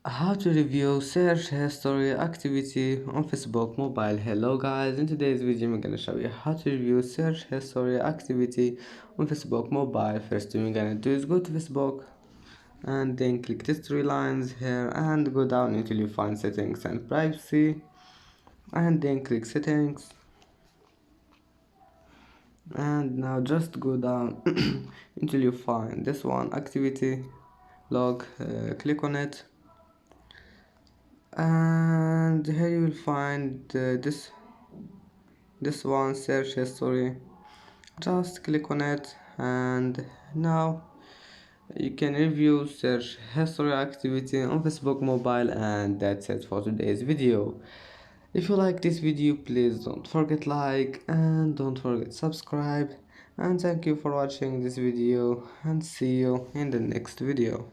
How to review search history activity on Facebook mobile. Hello guys, in today's video I'm gonna show you how to review search history activity on Facebook mobile. First thing you're gonna do is go to Facebook and then click these three lines here and go down until you find settings and privacy, and then click settings, and now just go down until you find this one, activity log. Click on it, and here you will find this one, search history. Just click on it, and now you can review search history activity on Facebook mobile. And that's it for today's video. If you like this video, please don't forget like and don't forget subscribe, and thank you for watching this video, and see you in the next video.